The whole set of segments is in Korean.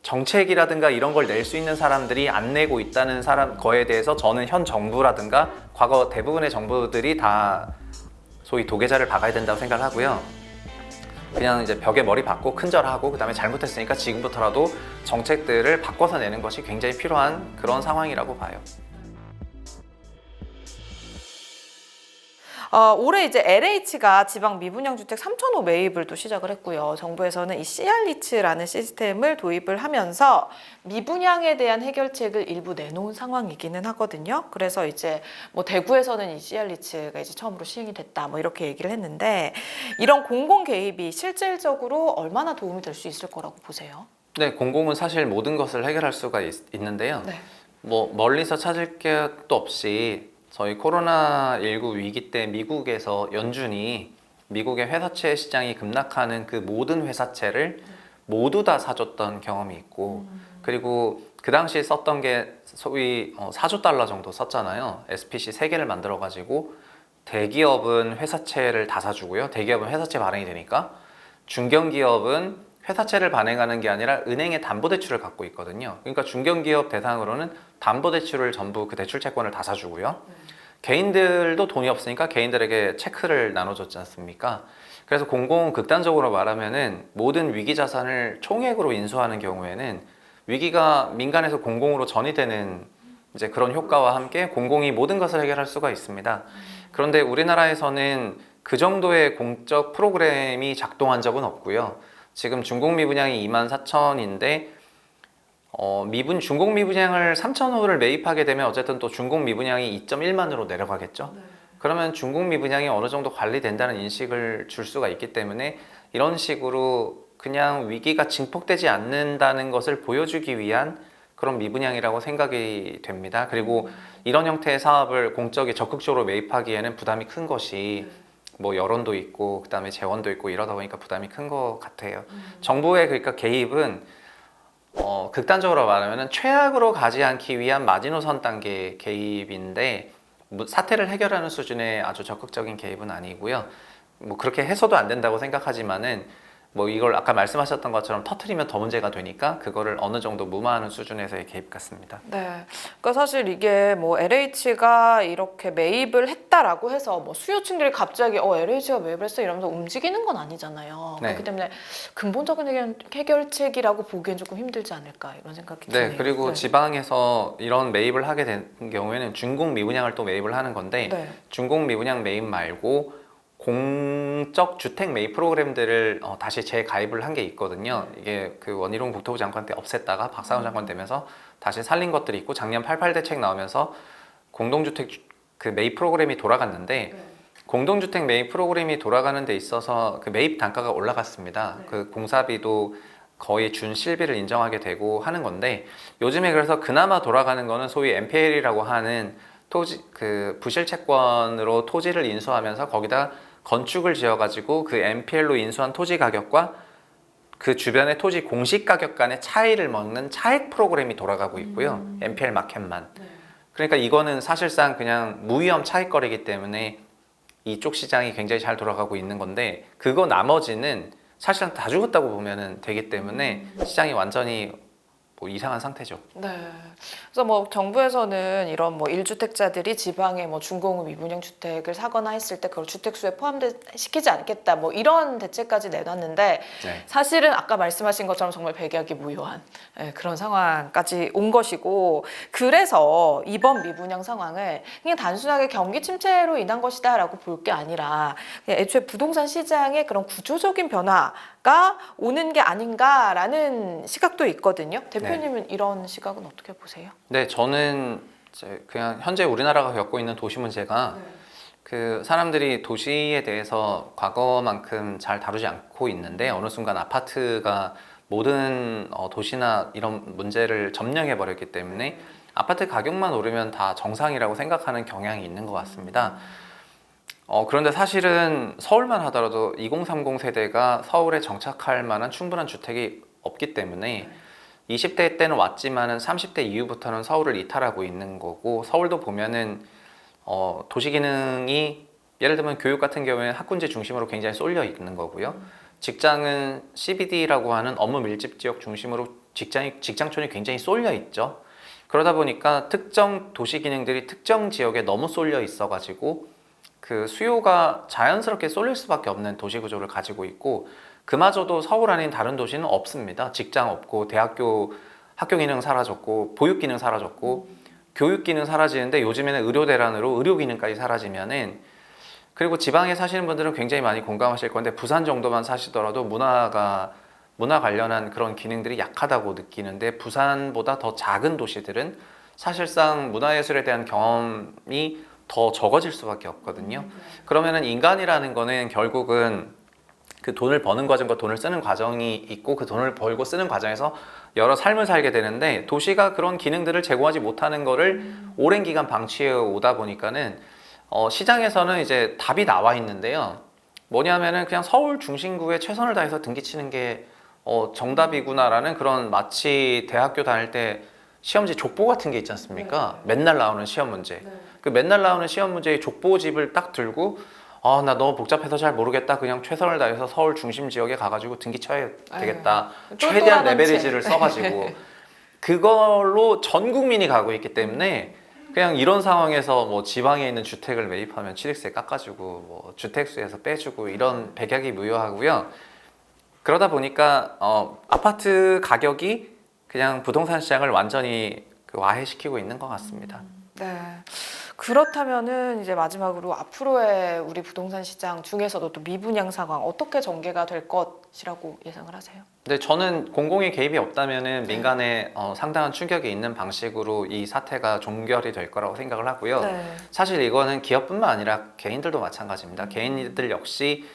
정책이라든가 이런 걸 낼 수 있는 사람들이 안 내고 있다는 거에 대해서 저는 현 정부라든가 과거 대부분의 정부들이 다 소위 도계자를 박아야 된다고 생각을 하고요. 그냥 이제 벽에 머리 박고 큰절하고 그다음에 잘못했으니까 지금부터라도 정책들을 바꿔서 내는 것이 굉장히 필요한 그런 상황이라고 봐요. 올해 이제 LH가 지방 미분양 주택 3,000호 매입을 또 시작을 했고요. 정부에서는 이 CR리츠라는 시스템을 도입을 하면서 미분양에 대한 해결책을 일부 내놓은 상황이기는 하거든요. 그래서 이제 뭐 대구에서는 이 CR리츠가 이제 처음으로 시행이 됐다, 뭐 이렇게 얘기를 했는데 이런 공공 개입이 실질적으로 얼마나 도움이 될 수 있을 거라고 보세요? 네, 공공은 사실 모든 것을 해결할 수가 있는데요. 네. 뭐 멀리서 찾을 것도 없이 저희 코로나19 위기 때 미국에서 연준이 미국의 회사채 시장이 급락하는 그 모든 회사채를 모두 다 사줬던 경험이 있고, 그리고 그 당시에 썼던 게 소위 4조 달러 정도 썼잖아요. SPC 3개를 만들어 가지고 대기업은 회사채를 다 사주고요. 대기업은 회사채 발행이 되니까 중견기업은 회사채를 발행하는 게 아니라 은행의 담보대출을 갖고 있거든요. 그러니까 중견기업 대상으로는 담보대출을 전부 그 대출채권을 다 사주고요. 개인들도 돈이 없으니까 개인들에게 체크를 나눠줬지 않습니까? 그래서 공공은 극단적으로 말하면은 모든 위기 자산을 총액으로 인수하는 경우에는 위기가 민간에서 공공으로 전이되는 이제 그런 효과와 함께 공공이 모든 것을 해결할 수가 있습니다. 그런데 우리나라에서는 그 정도의 공적 프로그램이 작동한 적은 없고요. 지금 준공 미분양이 24,000인데 준공 미분양을 3,000호를 매입하게 되면 어쨌든 또 준공 미분양이 2.1만으로 내려가겠죠. 네. 그러면 준공 미분양이 어느 정도 관리된다는 인식을 줄 수가 있기 때문에 이런 식으로 그냥 위기가 증폭되지 않는다는 것을 보여주기 위한 그런 미분양이라고 생각이 됩니다. 그리고 이런 형태의 사업을 공적이 적극적으로 매입하기에는 부담이 큰 것이 뭐 여론도 있고 그다음에 재원도 있고 이러다 보니까 부담이 큰 것 같아요. 정부의 그러니까 개입은 극단적으로 말하면 최악으로 가지 않기 위한 마지노선 단계 개입인데 사태를 해결하는 수준의 아주 적극적인 개입은 아니고요. 뭐 그렇게 해서도 안 된다고 생각하지만은 뭐 이걸 아까 말씀하셨던 것처럼 터트리면 더 문제가 되니까 그거를 어느 정도 무마하는 수준에서의 개입 같습니다. 네. 그러니까 사실 이게 뭐 LH가 이렇게 매입을 했다라고 해서 뭐 수요층들이 갑자기 LH가 매입을 했어 이러면서 움직이는 건 아니잖아요. 네. 그렇기 때문에 근본적인 해결책이라고 보기엔 조금 힘들지 않을까 이런 생각이 드네요. 네, 그리고 네. 지방에서 이런 매입을 하게 된 경우에는 준공 미분양을 또 매입을 하는 건데 네. 준공 미분양 매입 말고 공적 주택 매입 프로그램들을 다시 재가입을 한 게 있거든요. 이게 그 원희룡 국토부 장관 때 없앴다가 박상훈 장관 되면서 다시 살린 것들이 있고 작년 88 대책 나오면서 공동주택 그 매입 프로그램이 돌아갔는데 공동주택 매입 프로그램이 돌아가는 데 있어서 그 매입 단가가 올라갔습니다. 그 공사비도 거의 준 실비를 인정하게 되고 하는 건데 요즘에 그래서 그나마 돌아가는 거는 소위 NPL이라고 하는 토지 그 부실 채권으로 토지를 인수하면서 거기다 건축을 지어가지고 그 NPL로 인수한 토지 가격과 그 주변의 토지 공시 가격 간의 차이를 먹는 차익 프로그램이 돌아가고 있고요. NPL 마켓만. 그러니까 이거는 사실상 그냥 무위험 차익거래이기 때문에 이쪽 시장이 굉장히 잘 돌아가고 있는 건데 그거 나머지는 사실상 다 죽었다고 보면 되기 때문에 시장이 완전히 뭐 이상한 상태죠. 네. 그래서 뭐 정부에서는 이런 뭐 1주택자들이 지방에 뭐 준공업 미분양 주택을 사거나 했을 때 그걸 주택수에 포함시키지 않겠다 뭐 이런 대책까지 내놨는데 네. 사실은 아까 말씀하신 것처럼 정말 백약이 무효한 그런 상황까지 온 것이고 그래서 이번 미분양 상황을 그냥 단순하게 경기 침체로 인한 것이다라고 볼 게 아니라 그냥 애초에 부동산 시장의 그런 구조적인 변화가 오는 게 아닌가라는 시각도 있거든요. 대표님은 이런 시각은 어떻게 보세요? 네, 저는 이제 그냥 현재 우리나라가 겪고 있는 도시 문제가 그 사람들이 도시에 대해서 과거만큼 잘 다루지 않고 있는데 어느 순간 아파트가 모든 도시나 이런 문제를 점령해 버렸기 때문에 아파트 가격만 오르면 다 정상이라고 생각하는 경향이 있는 것 같습니다. 그런데 사실은 서울만 하더라도 2030 세대가 서울에 정착할 만한 충분한 주택이 없기 때문에 20대 때는 왔지만은 30대 이후부터는 서울을 이탈하고 있는 거고 서울도 보면은 도시 기능이 예를 들면 교육 같은 경우에는 학군지 중심으로 굉장히 쏠려 있는 거고요. 직장은 CBD라고 하는 업무 밀집 지역 중심으로 직장촌이 굉장히 쏠려 있죠. 그러다 보니까 특정 도시 기능들이 특정 지역에 너무 쏠려 있어가지고 그 수요가 자연스럽게 쏠릴 수밖에 없는 도시 구조를 가지고 있고, 그마저도 서울 아닌 다른 도시는 없습니다. 직장 없고, 대학교 학교 기능 사라졌고, 보육 기능 사라졌고, 교육 기능 사라지는데 요즘에는 의료 대란으로 의료 기능까지 사라지면은, 그리고 지방에 사시는 분들은 굉장히 많이 공감하실 건데, 부산 정도만 사시더라도 문화 관련한 그런 기능들이 약하다고 느끼는데, 부산보다 더 작은 도시들은 사실상 문화예술에 대한 경험이 더 적어질 수밖에 없거든요. 그러면은 인간이라는 거는 결국은 그 돈을 버는 과정과 돈을 쓰는 과정이 있고, 그 돈을 벌고 쓰는 과정에서 여러 삶을 살게 되는데, 도시가 그런 기능들을 제공하지 못하는 거를 오랜 기간 방치해 오다 보니까는 시장에서는 이제 답이 나와 있는데요. 뭐냐면은 그냥 서울 중심구에 최선을 다해서 등기치는 게 정답이구나라는, 그런 마치 대학교 다닐 때 시험지 족보 같은 게 있지 않습니까? 맨날 나오는 시험 문제. 그 맨날 나오는 시험 문제의 족보집을 딱 들고, 나 너무 복잡해서 잘 모르겠다, 그냥 최선을 다해서 서울 중심 지역에 가가지고 등기 쳐야 되겠다, 최대한 레벨리지를 써가지고 그걸로 전 국민이 가고 있기 때문에, 그냥 이런 상황에서 뭐 지방에 있는 주택을 매입하면 취득세 깎아주고, 뭐 주택수에서 빼주고, 이런 백약이 무효하고요. 그러다 보니까 아파트 가격이 그냥 부동산 시장을 완전히 와해시키고 있는 것 같습니다. 네. 그렇다면은 이제 마지막으로 앞으로의 우리 부동산 시장 중에서도 또 미분양 상황 어떻게 전개가 될 것이라고 예상을 하세요? 근데 저는 공공의 개입이 없다면은 민간에 상당한 충격이 있는 방식으로 이 사태가 종결이 될 거라고 생각을 하고요. 네. 사실 이거는 기업뿐만 아니라 개인들도 마찬가지입니다. 개인들 역시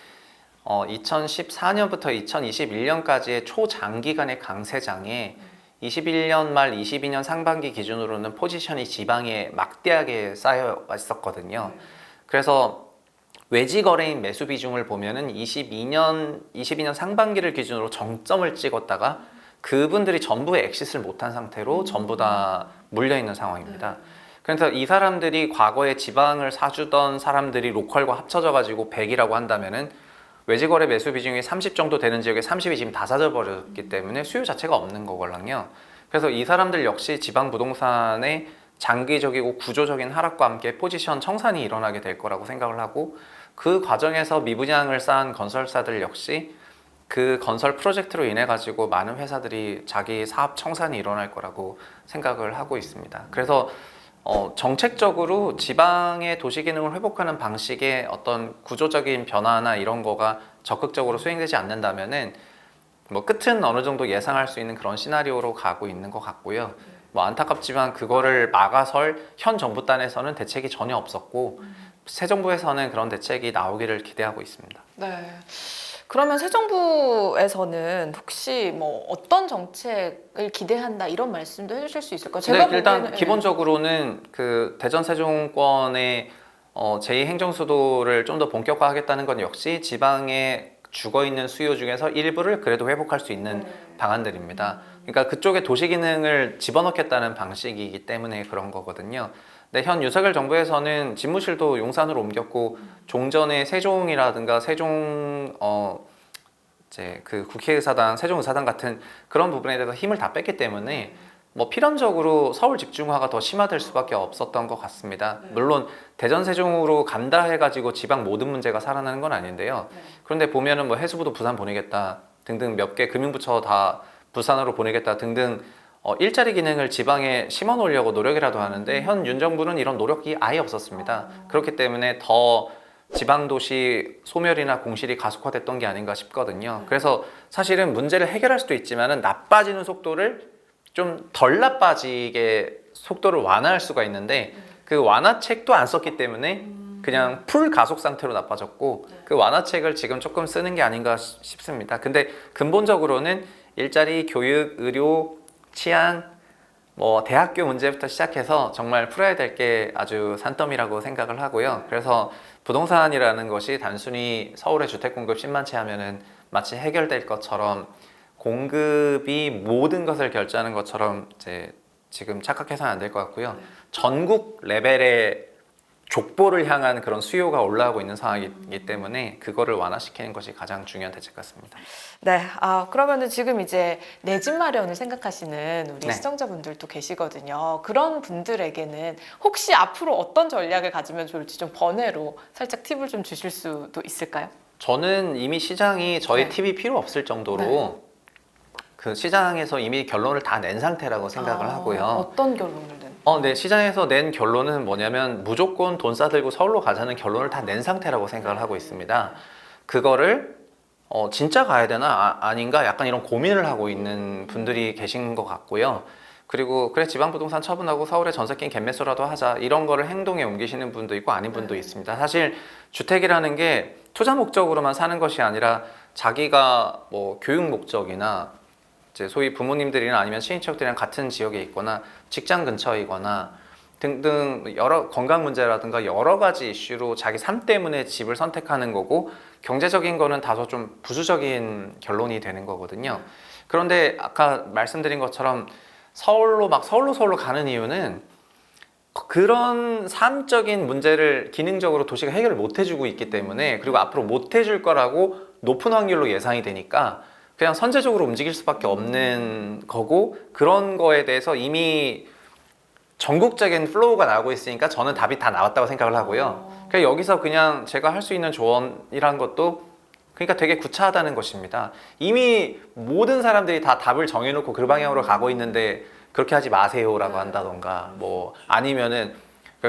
2014년부터 2021년까지의 초장기간의 강세장에 21년 말 22년 상반기 기준으로는 포지션이 지방에 막대하게 쌓여 있었거든요. 그래서 외지 거래인 매수 비중을 보면은 22년 상반기를 기준으로 정점을 찍었다가 그분들이 전부 엑싯을 못한 상태로 전부 다 물려 있는 상황입니다. 그래서 이 사람들이 과거에 지방을 사주던 사람들이 로컬과 합쳐져 가지고 100이라고 한다면은 외지거래 매수 비중이 30 정도 되는 지역에 30이 지금 다 사져버렸기 때문에 수요 자체가 없는 거걸랑요. 그래서 이 사람들 역시 지방 부동산의 장기적이고 구조적인 하락과 함께 포지션 청산이 일어나게 될 거라고 생각을 하고, 그 과정에서 미분양을 쌓은 건설사들 역시 그 건설 프로젝트로 인해 가지고 많은 회사들이 자기 사업 청산이 일어날 거라고 생각을 하고 있습니다. 그래서 정책적으로 지방의 도시 기능을 회복하는 방식의 어떤 구조적인 변화나 이런 거가 적극적으로 수행되지 않는다면은 뭐 끝은 어느 정도 예상할 수 있는 그런 시나리오로 가고 있는 것 같고요. 뭐 안타깝지만 그거를 막아설 현 정부 단에서는 대책이 전혀 없었고, 새 정부에서는 그런 대책이 나오기를 기대하고 있습니다. 네. 그러면 새 정부에서는 혹시 뭐 어떤 정책을 기대한다 이런 말씀도 해주실 수 있을까요? 제가 네, 일단 보기에는, 기본적으로는 그 대전 세종권의 제2행정수도를 좀 더 본격화하겠다는 건 역시 지방에 죽어있는 수요 중에서 일부를 그래도 회복할 수 있는 방안들입니다. 그러니까 그쪽에 도시 기능을 집어넣겠다는 방식이기 때문에 그런 거거든요. 근데 현 윤석열 정부에서는 집무실도 용산으로 옮겼고, 종전의 세종이라든가 세종 이제 그 국회의사당, 세종의사당 같은 그런 부분에 대해서 힘을 다 뺐기 때문에 뭐 필연적으로 서울 집중화가 더 심화될 수밖에 없었던 것 같습니다. 물론 대전 세종으로 간다 해가지고 지방 모든 문제가 살아나는 건 아닌데요. 그런데 보면은 뭐 해수부도 부산 보내겠다 등등, 몇 개 금융부처 다 부산으로 보내겠다 등등 일자리 기능을 지방에 심어 놓으려고 노력이라도 하는데, 현 윤 정부는 이런 노력이 아예 없었습니다. 그렇기 때문에 더 지방도시 소멸이나 공실이 가속화됐던 게 아닌가 싶거든요. 그래서 사실은 문제를 해결할 수도 있지만은 나빠지는 속도를 좀 덜 나빠지게 속도를 완화할 수가 있는데, 그 완화책도 안 썼기 때문에 그냥 풀 가속 상태로 나빠졌고, 그 완화책을 지금 조금 쓰는 게 아닌가 싶습니다. 근데 근본적으로는 일자리, 교육, 의료, 치안, 뭐 대학교 문제부터 시작해서 정말 풀어야 될 게 아주 산더미라고 생각을 하고요. 그래서 부동산이라는 것이 단순히 서울의 주택 공급 10만 채 하면은 마치 해결될 것처럼, 공급이 모든 것을 결정하는 것처럼 이제 지금 착각해서는 안 될 것 같고요. 전국 레벨의 족보를 향한 그런 수요가 올라오고 있는 상황이기 때문에 그거를 완화시키는 것이 가장 중요한 대책 같습니다. 네, 그러면은 지금 이제 내 집 마련을 생각하시는 우리 네. 시청자분들도 계시거든요. 그런 분들에게는 혹시 앞으로 어떤 전략을 가지면 좋을지 좀 번외로 살짝 팁을 좀 주실 수도 있을까요? 저는 이미 시장이 저희 네. 팁이 필요 없을 정도로 네. 그 시장에서 이미 결론을 다 낸 상태라고 생각을 하고요. 어떤 결론을 낸? 네, 시장에서 낸 결론은 뭐냐면 무조건 돈 싸들고 서울로 가자는 결론을 다 낸 상태라고 생각을 하고 있습니다. 그거를 진짜 가야 되나 아닌가 약간 이런 고민을 하고 있는 분들이 계신 것 같고요. 그리고 그래 지방부동산 처분하고 서울에 전세 낀 갭매수라도 하자 이런 거를 행동에 옮기시는 분도 있고 아닌 분도 있습니다. 사실 주택이라는 게 투자 목적으로만 사는 것이 아니라 자기가 뭐 교육 목적이나 이제 소위 부모님들이나 아니면 친인척들이랑 같은 지역에 있거나 직장 근처이거나 등등 여러 건강 문제라든가 여러 가지 이슈로 자기 삶 때문에 집을 선택하는 거고 경제적인 거는 다소 좀 부수적인 결론이 되는 거거든요. 그런데 아까 말씀드린 것처럼 서울로 가는 이유는 그런 삶적인 문제를 기능적으로 도시가 해결을 못 해주고 있기 때문에 그리고 앞으로 못 해줄 거라고 높은 확률로 예상이 되니까 그냥 선제적으로 움직일 수밖에 없는 거고 그런 거에 대해서 이미 전국적인 플로우가 나오고 있으니까 저는 답이 다 나왔다고 생각을 하고요. 그냥 여기서 그냥 제가 할 수 있는 조언이란 것도 그러니까 되게 구차하다는 것입니다. 이미 모든 사람들이 다 답을 정해놓고 그 방향으로 가고 있는데 그렇게 하지 마세요라고 한다던가 뭐 아니면은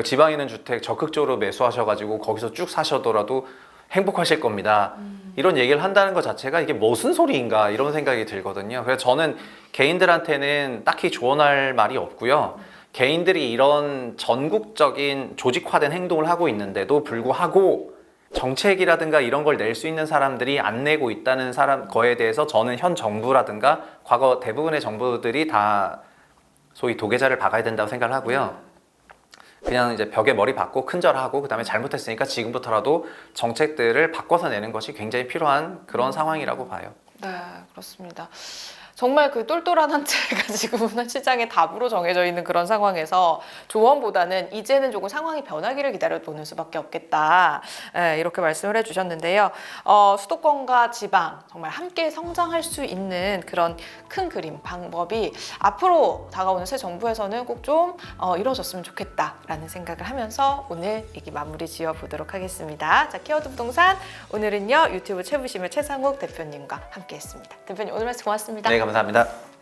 지방에 있는 주택 적극적으로 매수하셔가지고 거기서 쭉 사셔더라도 행복하실 겁니다. 이런 얘기를 한다는 것 자체가 이게 무슨 소리인가 이런 생각이 들거든요. 그래서 저는 개인들한테는 딱히 조언할 말이 없고요. 개인들이 이런 전국적인 조직화된 행동을 하고 있는데도 불구하고 정책이라든가 이런 걸 낼 수 있는 사람들이 안 내고 있다는 거에 대해서 저는 현 정부라든가 과거 대부분의 정부들이 다 소위 도계자를 박아야 된다고 생각을 하고요. 그냥 이제 벽에 머리 박고 큰절하고 그다음에 잘못했으니까 지금부터라도 정책들을 바꿔서 내는 것이 굉장히 필요한 그런 상황이라고 봐요. 네, 그렇습니다. 정말 그 똘똘한 한 채가 지금은 시장에 답으로 정해져 있는 그런 상황에서 조언보다는 이제는 조금 상황이 변하기를 기다려보는 수밖에 없겠다. 이렇게 말씀을 해주셨는데요. 수도권과 지방 정말 함께 성장할 수 있는 그런 큰 그림, 방법이 앞으로 다가오는 새 정부에서는 꼭 좀 이루어졌으면 좋겠다라는 생각을 하면서 오늘 얘기 마무리 지어보도록 하겠습니다. 자, 키워드 부동산 오늘은요 유튜브 최부심의 최상욱 대표님과 함께했습니다. 대표님 오늘 말씀 고맙습니다. 네, 감사합니다.